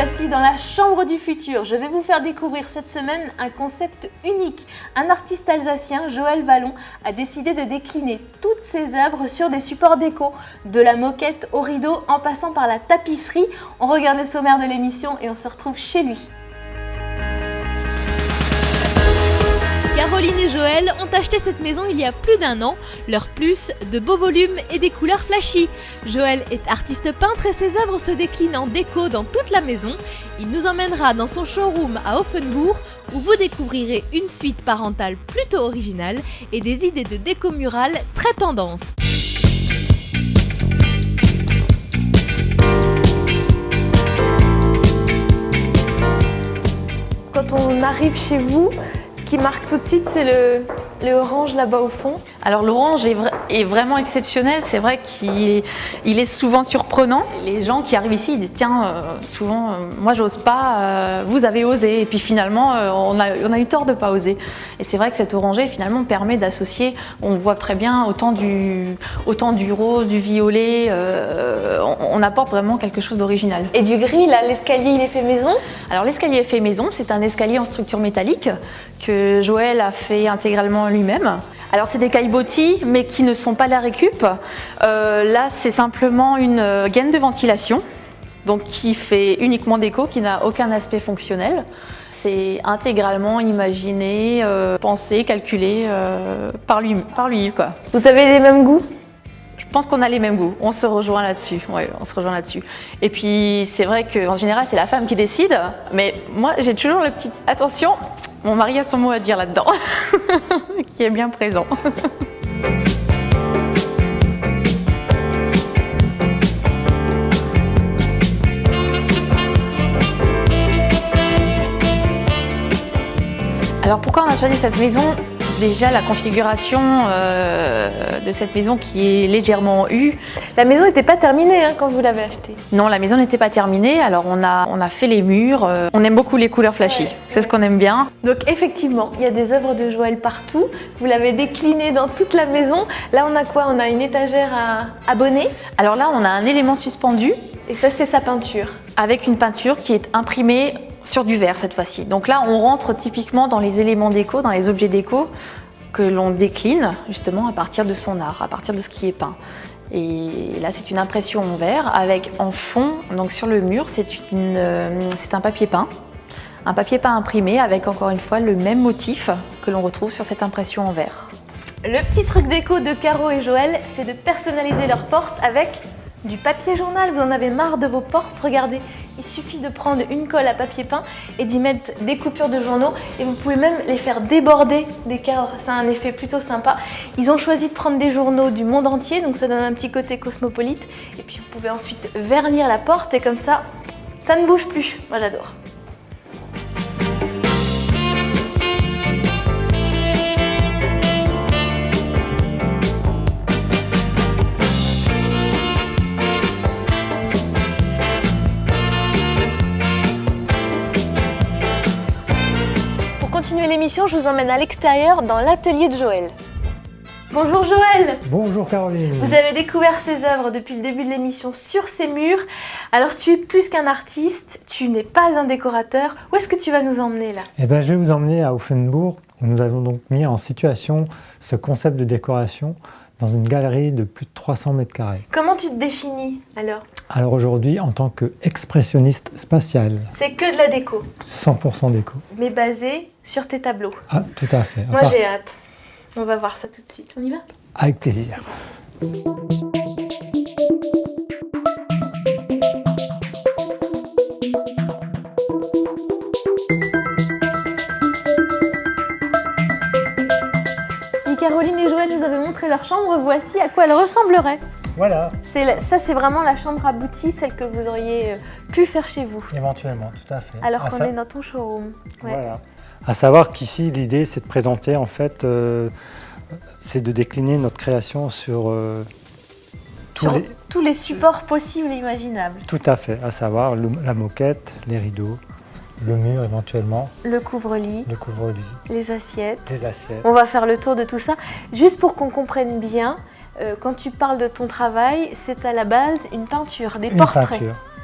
voici dans la chambre du futur. Je vais vous faire découvrir cette semaine un concept unique. Un artiste alsacien, Joël Vallon, a décidé de décliner toutes ses œuvres sur des supports déco. De la moquette au rideau en passant par la tapisserie. On regarde le sommaire de l'émission et on se retrouve chez lui. Caroline et Joël ont acheté cette maison il y a plus d'1 an. Leur plus, de beaux volumes et des couleurs flashy. Joël est artiste peintre et ses œuvres se déclinent en déco dans toute la maison. Il nous emmènera dans son showroom à Offenbourg où vous découvrirez une suite parentale plutôt originale et des idées de déco murale très tendance. Quand on arrive chez vous, ce qui marque tout de suite, c'est le orange là-bas au fond. Alors l'orange est vraiment exceptionnel, c'est vrai qu'il est souvent surprenant. Les gens qui arrivent ici, ils disent tiens, souvent, moi j'ose pas, vous avez osé. Et puis finalement, on a eu tort de pas oser. Et c'est vrai que cet orangé finalement permet d'associer, on voit très bien, autant du rose, du violet, on apporte vraiment quelque chose d'original. Et du gris, là, l'escalier il est fait maison? Alors l'escalier est fait maison, c'est un escalier en structure métallique que Joël a fait intégralement lui-même. Alors c'est des caillebotis mais qui ne sont pas la récup. Là c'est simplement une gaine de ventilation donc qui fait uniquement déco, qui n'a aucun aspect fonctionnel. C'est intégralement imaginé, pensé, calculé par lui quoi. Vous avez les mêmes goûts? Je pense qu'on a les mêmes goûts, on se rejoint là-dessus. Ouais, on se rejoint là-dessus. Et puis c'est vrai qu'en général c'est la femme qui décide, mais moi j'ai toujours le petit attention, mon mari a son mot à dire là-dedans, qui est bien présent. Alors pourquoi on a choisi cette maison ? Déjà la configuration de cette maison qui est légèrement U. La maison n'était pas terminée quand vous l'avez achetée. Non, la maison n'était pas terminée, alors on a fait les murs. On aime beaucoup les couleurs flashy, c'est ce qu'on aime bien. Donc effectivement, il y a des œuvres de Joël partout. Vous l'avez décliné dans toute la maison. Là on a quoi? On a une étagère à bonnets. Alors là on a un élément suspendu. Et ça c'est sa peinture. Avec une peinture qui est imprimée sur du verre cette fois-ci. Donc là, on rentre typiquement dans les éléments déco, dans les objets déco que l'on décline justement à partir de son art, à partir de ce qui est peint. Et là, c'est une impression en verre avec en fond, donc sur le mur, c'est un papier peint. Un papier peint imprimé avec encore une fois le même motif que l'on retrouve sur cette impression en verre. Le petit truc déco de Caro et Joël, c'est de personnaliser leurs portes avec du papier journal. Vous en avez marre de vos portes? Regardez, il suffit de prendre une colle à papier peint et d'y mettre des coupures de journaux et vous pouvez même les faire déborder des cadres. Ça a un effet plutôt sympa. Ils ont choisi de prendre des journaux du monde entier, donc ça donne un petit côté cosmopolite. Et puis vous pouvez ensuite vernir la porte et comme ça ne bouge plus. Moi j'adore. Pour continuer l'émission, je vous emmène à l'extérieur dans l'atelier de Joël. Bonjour Joël! Bonjour Caroline! Vous avez découvert ses œuvres depuis le début de l'émission sur ces murs. Alors tu es plus qu'un artiste, tu n'es pas un décorateur. Où est-ce que tu vas nous emmener là? Eh bien, je vais vous emmener à Offenbourg où nous avons donc mis en situation ce concept de décoration dans une galerie de plus de 300 mètres carrés. Comment tu te définis alors? Alors aujourd'hui, en tant qu'expressionniste spatial. C'est que de la déco? 100% déco. Mais basé sur tes tableaux? Ah, tout à fait. Moi j'ai hâte. On va voir ça tout de suite. On y va? Avec plaisir. Si Caroline et Joël nous avaient montré leur chambre, voici à quoi elle ressemblerait. Voilà. Ça, c'est vraiment la chambre aboutie, celle que vous auriez pu faire chez vous. Éventuellement, tout à fait. Alors qu'on est dans ton showroom. Ouais. Voilà. À savoir qu'ici, l'idée, c'est de présenter, en fait, c'est de décliner notre création sur tous les supports possibles et imaginables. Tout à fait, à savoir la moquette, les rideaux, le mur éventuellement, le couvre-lit, les assiettes. On va faire le tour de tout ça. Juste pour qu'on comprenne bien, quand tu parles de ton travail, c'est à la base une peinture, des portraits.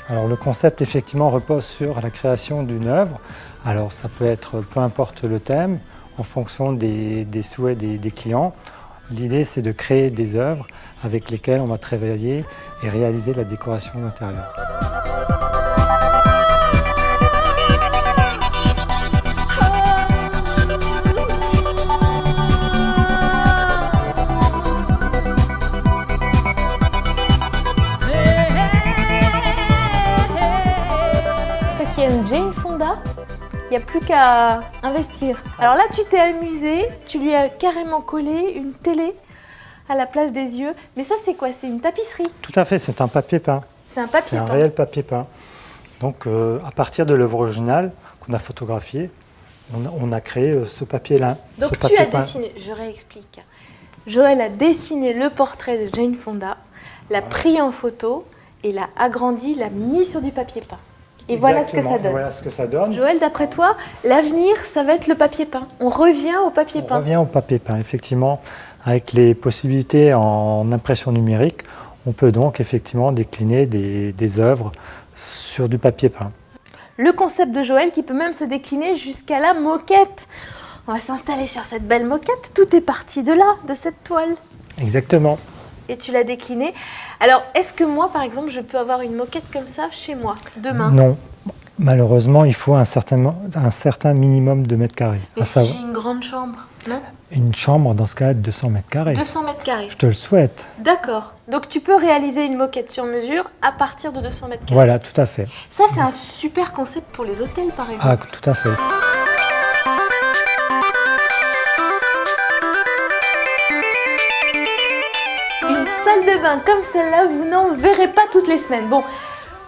Alors le concept effectivement repose sur la création d'une œuvre. Alors ça peut être peu importe le thème, en fonction des souhaits des clients. L'idée c'est de créer des œuvres avec lesquelles on va travailler et réaliser la décoration d'intérieur. Ceux qui aiment Jane Fonda, il n'y a plus qu'à investir. Alors là, tu t'es amusé, tu lui as carrément collé une télé à la place des yeux. Mais ça, c'est quoi? C'est une tapisserie? Tout à fait, c'est un papier peint. C'est un papier C'est un peint. réel papier peint. Donc à partir de l'œuvre originale qu'on a photographiée, on a créé ce papier-là. Donc ce tu papier as peint. dessiné, je réexplique. Joël a dessiné le portrait de Jane Fonda, l'a pris en photo et l'a agrandi, l'a mis sur du papier peint. Et voilà ce que ça Exactement, donne. Voilà ce que ça donne. Joël, d'après toi, l'avenir, ça va être le papier peint. On revient au papier On peint. revient au papier peint, effectivement. Avec les possibilités en impression numérique, on peut donc effectivement décliner des œuvres sur du papier peint. Le concept de Joël qui peut même se décliner jusqu'à la moquette. On va s'installer sur cette belle moquette. Tout est parti de là, de cette toile. Exactement. Et tu l'as décliné. Alors, est-ce que moi, par exemple, je peux avoir une moquette comme ça chez moi, demain? Non. Malheureusement, il faut un certain minimum de mètres carrés. Mais À si savoir, j'ai une grande chambre, non? une chambre, dans ce cas, de 200 mètres carrés. 200 mètres carrés. Je te le souhaite. D'accord. Donc tu peux réaliser une moquette sur mesure à partir de 200 mètres carrés. Voilà, tout à fait. Ça, c'est un super concept pour les hôtels, par exemple. Ah, tout à fait. Une salle de bain comme celle-là, vous n'en verrez pas toutes les semaines. Bon,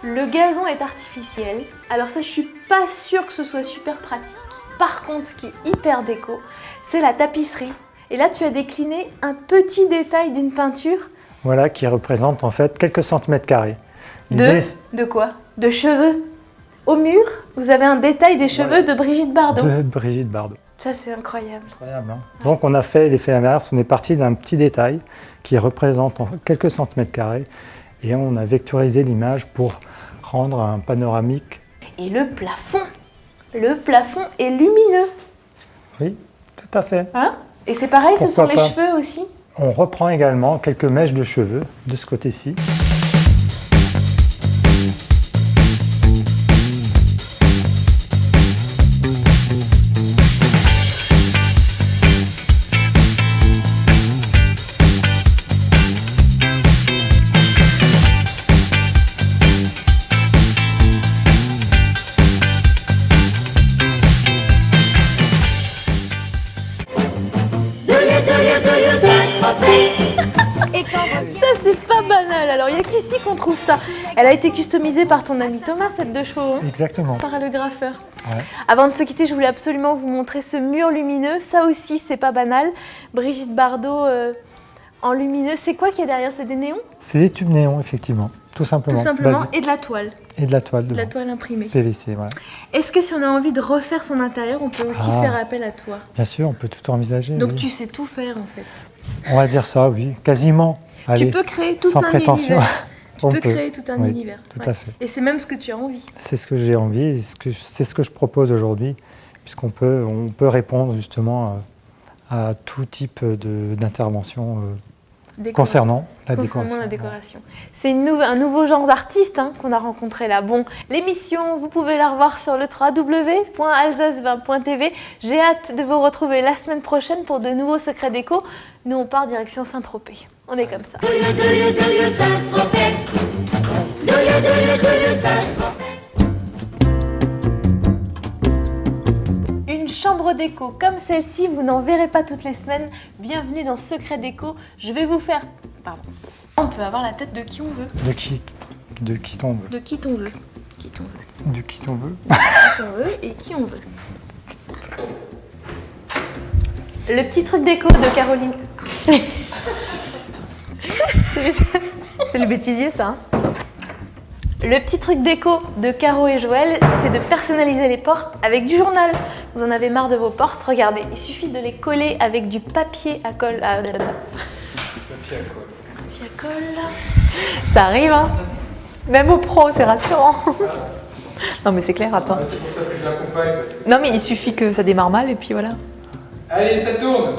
le gazon est artificiel. Alors ça, je suis pas sûre que ce soit super pratique. Par contre, ce qui est hyper déco, c'est la tapisserie. Et là, tu as décliné un petit détail d'une peinture. Voilà, qui représente en fait quelques centimètres carrés. De quoi? De cheveux. Au mur, vous avez un détail des cheveux de Brigitte Bardot. de Brigitte Bardot. Ça, c'est incroyable. Incroyable, hein. Donc on a fait l'effet inverse, on est parti d'un petit détail qui représente quelques centimètres carrés et on a vectorisé l'image pour rendre un panoramique. Et le plafond est lumineux. Oui, tout à fait. Hein? Et c'est pareil, ce sont Pourquoi les pas. cheveux aussi. On reprend également quelques mèches de cheveux de ce côté-ci. Ça, c'est pas banal. Alors, il n'y a qu'ici qu'on trouve ça. Elle a été customisée par ton ami Thomas, cette de chevaux, hein, Exactement. par le graffeur. Ouais. Avant de se quitter, je voulais absolument vous montrer ce mur lumineux. Ça aussi, c'est pas banal. Brigitte Bardot en lumineux. C'est quoi qu'il y a derrière? C'est des néons? C'est des tubes néons, effectivement, tout simplement. Tout simplement. Basique. Et de la toile. Et de la toile De la devant. toile imprimée. PVC, voilà. Est-ce que si on a envie de refaire son intérieur, on peut aussi Ah. faire appel à toi? Bien sûr, on peut tout envisager. Donc oui. tu sais tout faire en fait. On va dire ça, oui, quasiment. Allez, Tu peux créer tout sans un prétention. univers. Tu On peux peut. créer tout un Oui, univers. tout Ouais. à fait. Et c'est même ce que tu as envie. C'est ce que j'ai envie et c'est ce que je propose aujourd'hui, puisqu'on peut répondre justement à tout type d'intervention concernant la décoration. la décoration. C'est un nouveau genre d'artiste hein, qu'on a rencontré là. Bon, l'émission, vous pouvez la revoir sur le www.alsace20.tv. J'ai hâte de vous retrouver la semaine prochaine pour de nouveaux secrets déco. Nous, on part direction Saint-Tropez. On est comme ça. Une chambre déco comme celle-ci, vous n'en verrez pas toutes les semaines. Bienvenue dans Secret Déco. Je vais vous faire... Pardon. On peut avoir la tête de qui on veut. De qui t'en veut. De qui t'on veut. Qui t'on veut. De qui t'en veut. Qui t'on veut et qui on veut. Le petit truc déco de Caroline. C'est le bêtisier ça. Hein. Le petit truc déco de Caro et Joël, c'est de personnaliser les portes avec du journal. Vous en avez marre de vos portes, regardez, il suffit de les coller avec du papier à colle. Papier à colle. Ça arrive, hein? Même au pro, c'est rassurant. Non mais c'est clair, attends. C'est pour ça que je l'accompagne. Parce que... Non mais il suffit que ça démarre mal et puis voilà. Allez, ça tourne.